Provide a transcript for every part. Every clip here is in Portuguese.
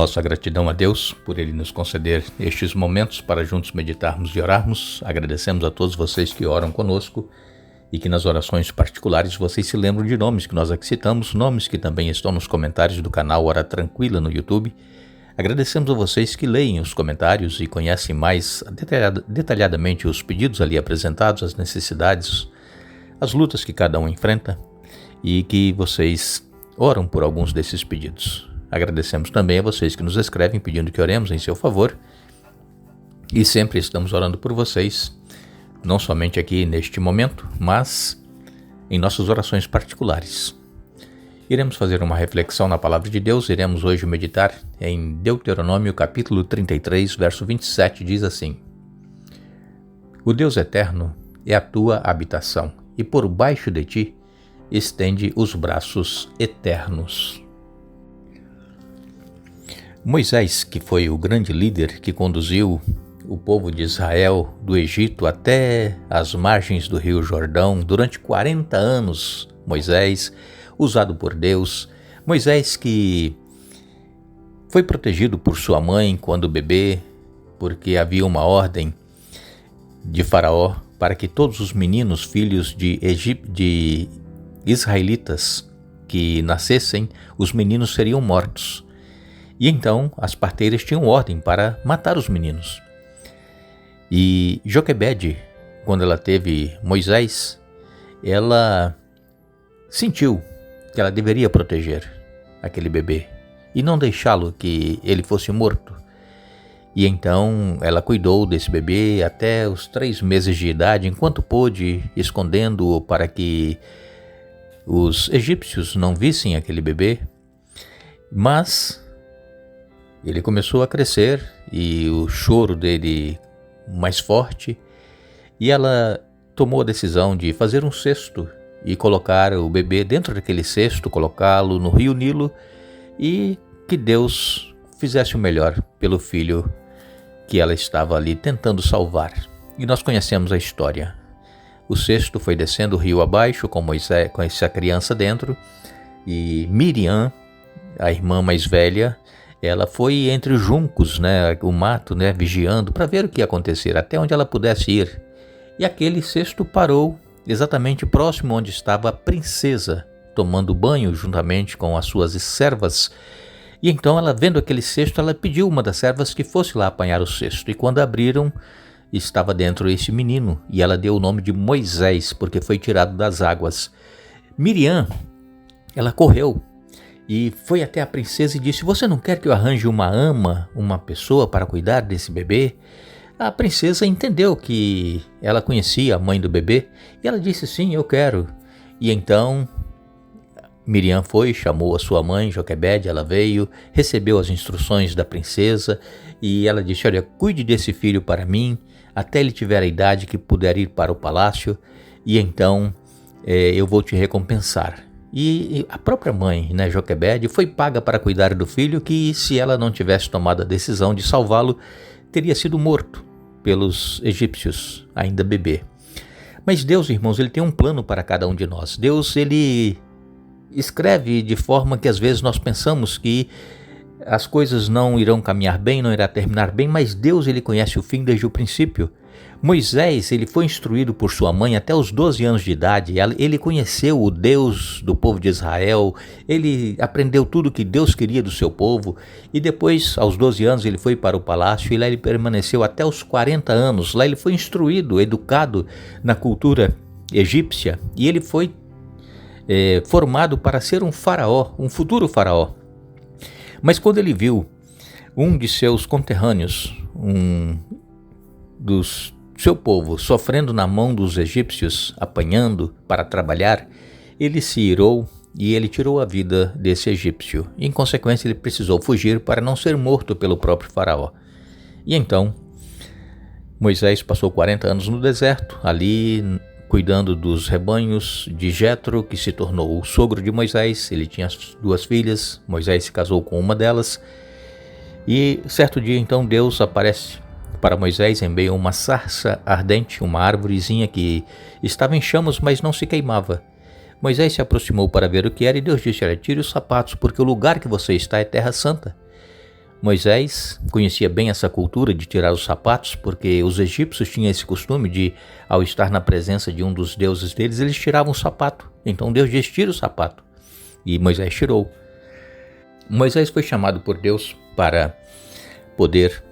Nossa gratidão a Deus por Ele nos conceder estes momentos para juntos meditarmos e orarmos. Agradecemos a todos vocês que oram conosco e que nas orações particulares vocês se lembram de nomes que nós aqui citamos, nomes que também estão nos comentários do canal Hora Tranquila no YouTube. Agradecemos a vocês que leem os comentários e conhecem mais detalhadamente os pedidos ali apresentados, as necessidades, as lutas que cada um enfrenta e que vocês oram por alguns desses pedidos. Agradecemos também a vocês que nos escrevem pedindo que oremos em seu favor e sempre estamos orando por vocês, não somente aqui neste momento, mas em nossas orações particulares. Iremos fazer uma reflexão na Palavra de Deus, iremos hoje meditar em Deuteronômio capítulo 33, verso 27, diz assim: O Deus eterno é a tua habitação e por baixo de ti estende os braços eternos. Moisés, que foi o grande líder que conduziu o povo de Israel do Egito até as margens do rio Jordão durante 40 anos, Moisés, usado por Deus, Moisés que foi protegido por sua mãe quando bebê, porque havia uma ordem de Faraó para que todos os meninos, filhos de israelitas que nascessem, os meninos seriam mortos. E então as parteiras tinham ordem para matar os meninos. E Joquebede, quando ela teve Moisés, ela sentiu que ela deveria proteger aquele bebê e não deixá-lo que ele fosse morto. E então ela cuidou desse bebê até os 3 meses de idade, enquanto pôde, escondendo-o para que os egípcios não vissem aquele bebê. Mas ele começou a crescer e o choro dele mais forte, e ela tomou a decisão de fazer um cesto e colocar o bebê dentro daquele cesto, colocá-lo no rio Nilo e que Deus fizesse o melhor pelo filho que ela estava ali tentando salvar. E nós conhecemos a história. O cesto foi descendo o rio abaixo com Moisés, com essa criança dentro, e Miriam, a irmã mais velha, ela foi entre os juncos, o mato, vigiando para ver o que ia acontecer, até onde ela pudesse ir. E aquele cesto parou exatamente próximo onde estava a princesa, tomando banho juntamente com as suas servas. E então ela, vendo aquele cesto, ela pediu uma das servas que fosse lá apanhar o cesto. E quando abriram, estava dentro esse menino, e ela deu o nome de Moisés, porque foi tirado das águas. Miriam, ela correu e foi até a princesa e disse: você não quer que eu arranje uma ama, uma pessoa para cuidar desse bebê? A princesa entendeu que ela conhecia a mãe do bebê e ela disse: sim, eu quero. E então Miriam foi, chamou a sua mãe, Joquebede, ela veio, recebeu as instruções da princesa e ela disse: olha, cuide desse filho para mim, até ele tiver a idade que puder ir para o palácio, e então eu vou te recompensar. E a própria mãe, Joquebede, foi paga para cuidar do filho que, se ela não tivesse tomado a decisão de salvá-lo, teria sido morto pelos egípcios, ainda bebê. Mas Deus, irmãos, Ele tem um plano para cada um de nós. Deus, Ele escreve de forma que às vezes nós pensamos que as coisas não irão caminhar bem, não irá terminar bem, mas Deus, Ele conhece o fim desde o princípio. Moisés, ele foi instruído por sua mãe até os 12 anos de idade, ele conheceu o Deus do povo de Israel, ele aprendeu tudo o que Deus queria do seu povo, e depois, aos 12 anos, ele foi para o palácio, e lá ele permaneceu até os 40 anos, lá ele foi instruído, educado na cultura egípcia, e ele foi formado para ser um faraó, um futuro faraó. Mas quando ele viu um de seus conterrâneos, dos seu povo sofrendo na mão dos egípcios, apanhando para trabalhar, ele se irou e ele tirou a vida desse egípcio. Em consequência, ele precisou fugir para não ser morto pelo próprio faraó. E então, Moisés passou 40 anos no deserto, ali cuidando dos rebanhos de Jetro, que se tornou o sogro de Moisés. Ele tinha 2 filhas, Moisés se casou com uma delas. E certo dia, então, Deus aparece para Moisés em meio a uma sarça ardente, uma árvorezinha que estava em chamas, mas não se queimava. Moisés se aproximou para ver o que era e Deus disse: olha, tire os sapatos, porque o lugar que você está é terra santa. Moisés conhecia bem essa cultura de tirar os sapatos, porque os egípcios tinham esse costume de, ao estar na presença de um dos deuses deles, eles tiravam o sapato. Então Deus disse: tira o sapato. E Moisés tirou. Moisés foi chamado por Deus para poder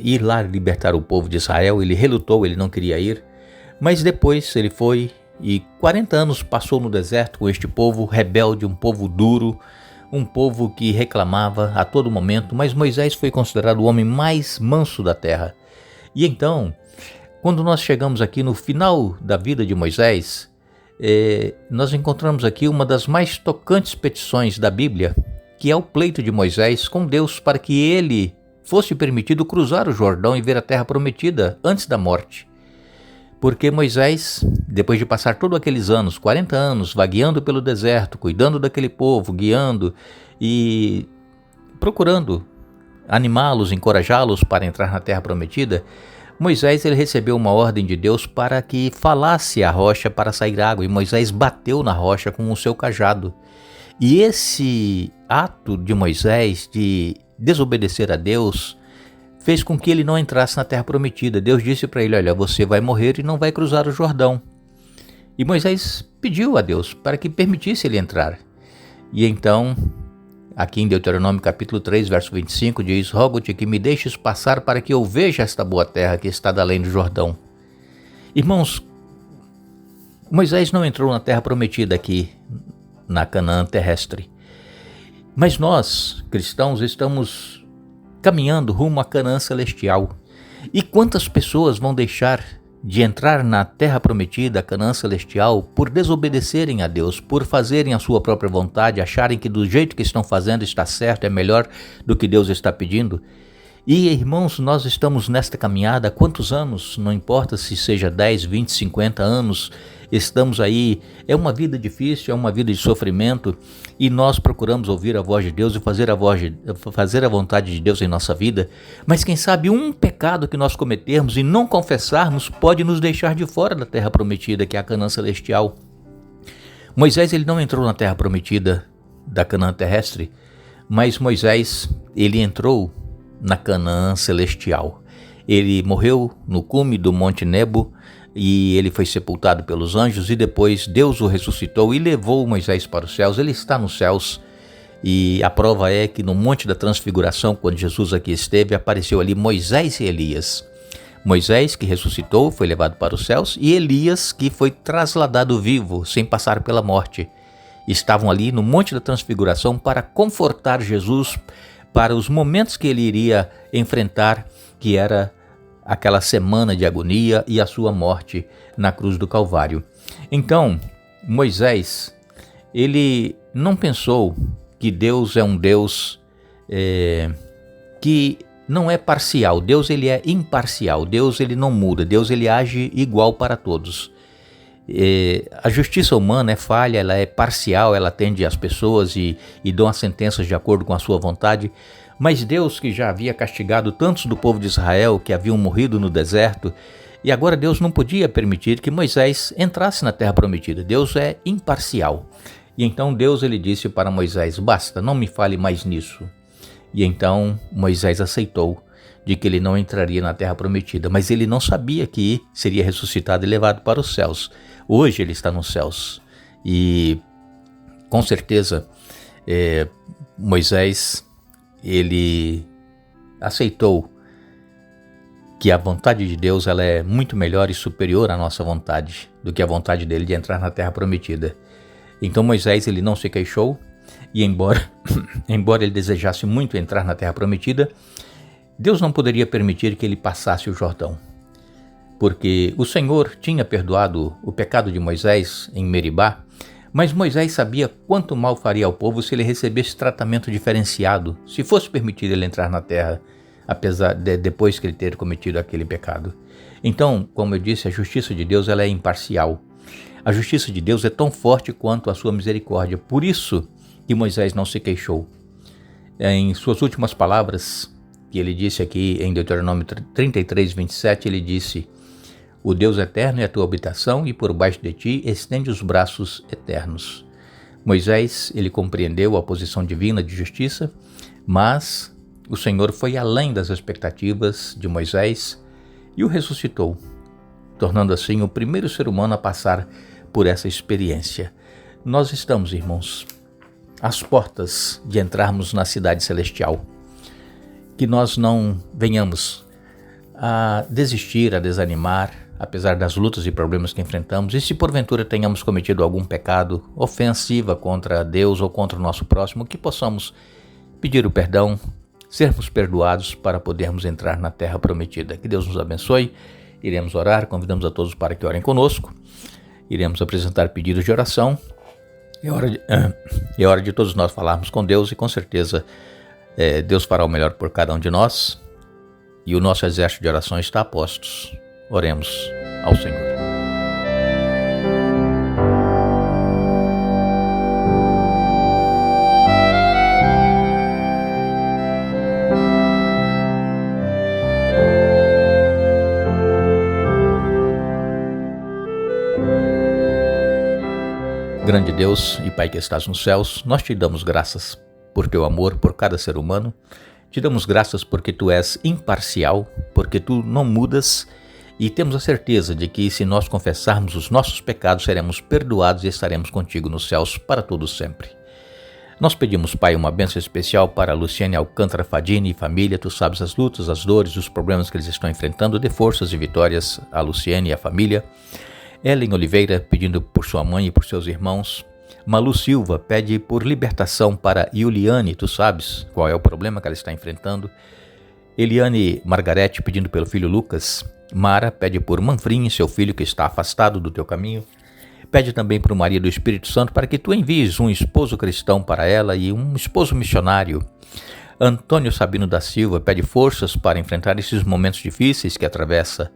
ir lá libertar o povo de Israel. Ele relutou, ele não queria ir, mas depois ele foi e 40 anos passou no deserto com este povo rebelde, um povo duro, um povo que reclamava a todo momento, mas Moisés foi considerado o homem mais manso da terra. E então, quando nós chegamos aqui no final da vida de Moisés, nós encontramos aqui uma das mais tocantes petições da Bíblia, que é o pleito de Moisés com Deus para que ele fosse permitido cruzar o Jordão e ver a terra prometida antes da morte. Porque Moisés, depois de passar todos aqueles anos, 40 anos, vagueando pelo deserto, cuidando daquele povo, guiando e procurando animá-los, encorajá-los para entrar na terra prometida, Moisés ele recebeu uma ordem de Deus para que falasse à rocha para sair água, e Moisés bateu na rocha com o seu cajado. E esse ato de Moisés de desobedecer a Deus fez com que ele não entrasse na terra prometida. Deus disse para ele: olha, você vai morrer e não vai cruzar o Jordão. E Moisés pediu a Deus para que permitisse ele entrar. E então, aqui em Deuteronômio capítulo 3, verso 25, diz: rogo-te que me deixes passar para que eu veja esta boa terra que está da além do Jordão. Irmãos, Moisés não entrou na terra prometida aqui, na Canaã terrestre. Mas nós, cristãos, estamos caminhando rumo à Canaã celestial. E quantas pessoas vão deixar de entrar na terra prometida, a Canaã celestial, por desobedecerem a Deus, por fazerem a sua própria vontade, acharem que do jeito que estão fazendo está certo, é melhor do que Deus está pedindo? E, irmãos, nós estamos nesta caminhada há quantos anos? Não importa se seja 10, 20, 50 anos, estamos aí. É uma vida difícil, é uma vida de sofrimento, e nós procuramos ouvir a voz de Deus e fazer a vontade de Deus em nossa vida. Mas quem sabe um pecado que nós cometermos e não confessarmos pode nos deixar de fora da terra prometida, que é a Canaã celestial. Moisés ele não entrou na terra prometida da Canaã terrestre, mas Moisés ele entrou na Canaã celestial. Ele morreu no cume do Monte Nebo e ele foi sepultado pelos anjos, e depois Deus o ressuscitou e levou Moisés para os céus. Ele está nos céus, e a prova é que no Monte da Transfiguração, quando Jesus aqui esteve, apareceu ali Moisés e Elias. Moisés, que ressuscitou, foi levado para os céus, e Elias, que foi trasladado vivo, sem passar pela morte. Estavam ali no Monte da Transfiguração para confortar Jesus para os momentos que ele iria enfrentar, que era aquela semana de agonia e a sua morte na cruz do Calvário. Então, Moisés, ele não pensou que Deus é um Deus que não é parcial. Deus ele é imparcial. Deus ele não muda. Deus ele age igual para todos. A justiça humana é falha, ela é parcial, ela atende às pessoas e dão as sentenças de acordo com a sua vontade. Mas Deus, que já havia castigado tantos do povo de Israel que haviam morrido no deserto, e agora Deus não podia permitir que Moisés entrasse na terra prometida. Deus é imparcial. E então Deus ele disse para Moisés: basta, não me fale mais nisso. E então Moisés aceitou de que ele não entraria na terra prometida, mas ele não sabia que seria ressuscitado e levado para os céus. Hoje ele está nos céus, e com certeza Moisés ele aceitou que a vontade de Deus ela é muito melhor e superior à nossa vontade do que a vontade dele de entrar na terra prometida. Então Moisés ele não se queixou, e embora ele desejasse muito entrar na terra prometida, Deus não poderia permitir que ele passasse o Jordão, porque o Senhor tinha perdoado o pecado de Moisés em Meribá, mas Moisés sabia quanto mal faria ao povo se ele recebesse tratamento diferenciado, se fosse permitido ele entrar na terra, depois que ele ter cometido aquele pecado. Então, como eu disse, a justiça de Deus ela é imparcial. A justiça de Deus é tão forte quanto a sua misericórdia. Por isso que Moisés não se queixou. Em suas últimas palavras, que ele disse aqui em Deuteronômio 33, 27, ele disse: o Deus eterno é a tua habitação, e por baixo de ti estende os braços eternos. Moisés, ele compreendeu a posição divina de justiça, mas o Senhor foi além das expectativas de Moisés e o ressuscitou, tornando assim o primeiro ser humano a passar por essa experiência. Nós estamos, irmãos, às portas de entrarmos na cidade celestial. Que nós não venhamos a desistir, a desanimar, apesar das lutas e problemas que enfrentamos, e se porventura tenhamos cometido algum pecado ofensiva contra Deus ou contra o nosso próximo, que possamos pedir o perdão, sermos perdoados para podermos entrar na terra prometida. Que Deus nos abençoe. Iremos orar, convidamos a todos para que orem conosco, iremos apresentar pedidos de oração. É hora de todos nós falarmos com Deus e com certeza Deus fará o melhor por cada um de nós e o nosso exército de oração está a postos. Oremos ao Senhor. Grande Deus e Pai que estás nos céus, nós te damos graças por teu amor por cada ser humano. Te damos graças porque tu és imparcial, porque tu não mudas. E temos a certeza de que se nós confessarmos os nossos pecados, seremos perdoados e estaremos contigo nos céus para todo sempre. Nós pedimos, Pai, uma bênção especial para Luciane Alcântara Fadini e família. Tu sabes as lutas, as dores, os problemas que eles estão enfrentando. Dê forças e vitórias a Luciane e a família. Ellen Oliveira pedindo por sua mãe e por seus irmãos. Malu Silva pede por libertação para Yuliane. Tu sabes qual é o problema que ela está enfrentando. Eliane Margarete pedindo pelo filho Lucas. Mara pede por Manfrim, seu filho que está afastado do teu caminho. Pede também por Maria do Espírito Santo para que tu envies um esposo cristão para ela e um esposo missionário. Antônio Sabino da Silva pede forças para enfrentar esses momentos difíceis que atravessa.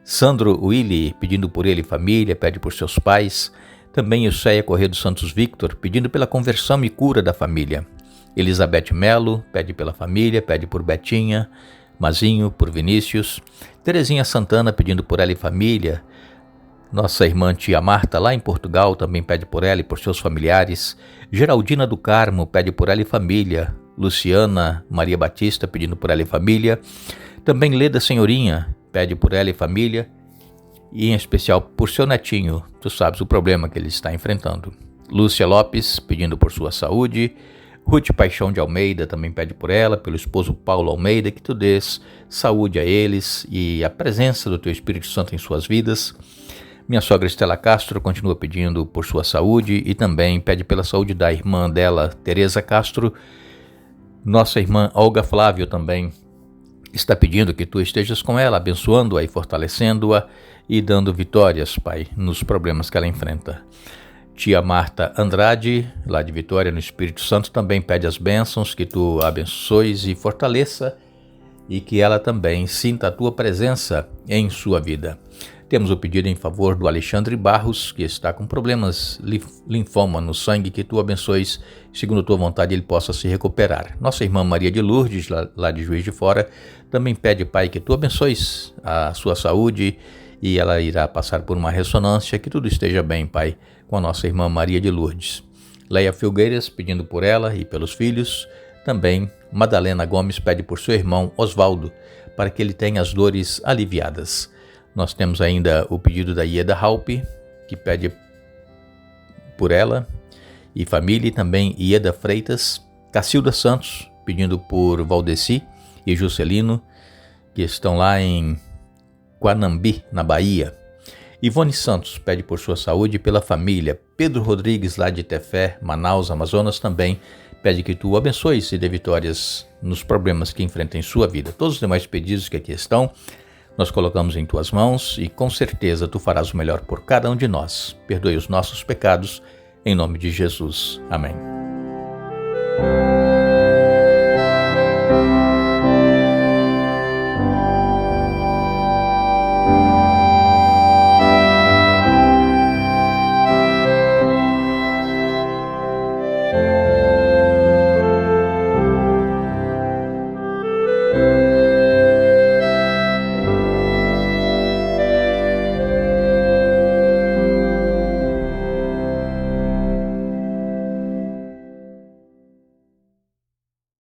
Sandro Willi pedindo por ele e família, pede por seus pais. Também Eusséia Corrêa dos Santos Victor pedindo pela conversão e cura da família. Elizabeth Melo pede pela família, pede por Betinha. Mazinho, por Vinícius. Terezinha Santana pedindo por ela e família. Nossa irmã tia Marta, lá em Portugal, também pede por ela e por seus familiares. Geraldina do Carmo pede por ela e família. Luciana Maria Batista pedindo por ela e família. Também Leda Senhorinha pede por ela e família. E em especial por seu netinho, tu sabes o problema que ele está enfrentando. Lúcia Lopes pedindo por sua saúde. Ruth Paixão de Almeida também pede por ela, pelo esposo Paulo Almeida, que tu dês saúde a eles e a presença do teu Espírito Santo em suas vidas. Minha sogra Estela Castro continua pedindo por sua saúde e também pede pela saúde da irmã dela, Tereza Castro. Nossa irmã Olga Flávio também está pedindo que tu estejas com ela, abençoando-a e fortalecendo-a e dando vitórias, Pai, nos problemas que ela enfrenta. Tia Marta Andrade, lá de Vitória, no Espírito Santo, também pede as bênçãos, que tu abençoes e fortaleça e que ela também sinta a tua presença em sua vida. Temos o pedido em favor do Alexandre Barros, que está com problemas linfoma no sangue, que tu abençoes, segundo a tua vontade, ele possa se recuperar. Nossa irmã Maria de Lourdes, lá de Juiz de Fora, também pede, Pai, que tu abençoes a sua saúde e ela irá passar por uma ressonância, que tudo esteja bem, Pai, com a nossa irmã Maria de Lourdes. Leia Filgueiras pedindo por ela e pelos filhos. Também Madalena Gomes pede por seu irmão Osvaldo, para que ele tenha as dores aliviadas. Nós temos ainda o pedido da Ieda Halpe, que pede por ela e família, e também Ieda Freitas. Cacilda Santos pedindo por Valdeci e Juscelino, que estão lá em Quanambi, na Bahia. Ivone Santos pede por sua saúde e pela família. Pedro Rodrigues, lá de Tefé, Manaus, Amazonas, também pede que tu abençoes e dê vitórias nos problemas que enfrenta em sua vida. Todos os demais pedidos que aqui estão, nós colocamos em tuas mãos e com certeza tu farás o melhor por cada um de nós. Perdoe os nossos pecados, em nome de Jesus. Amém.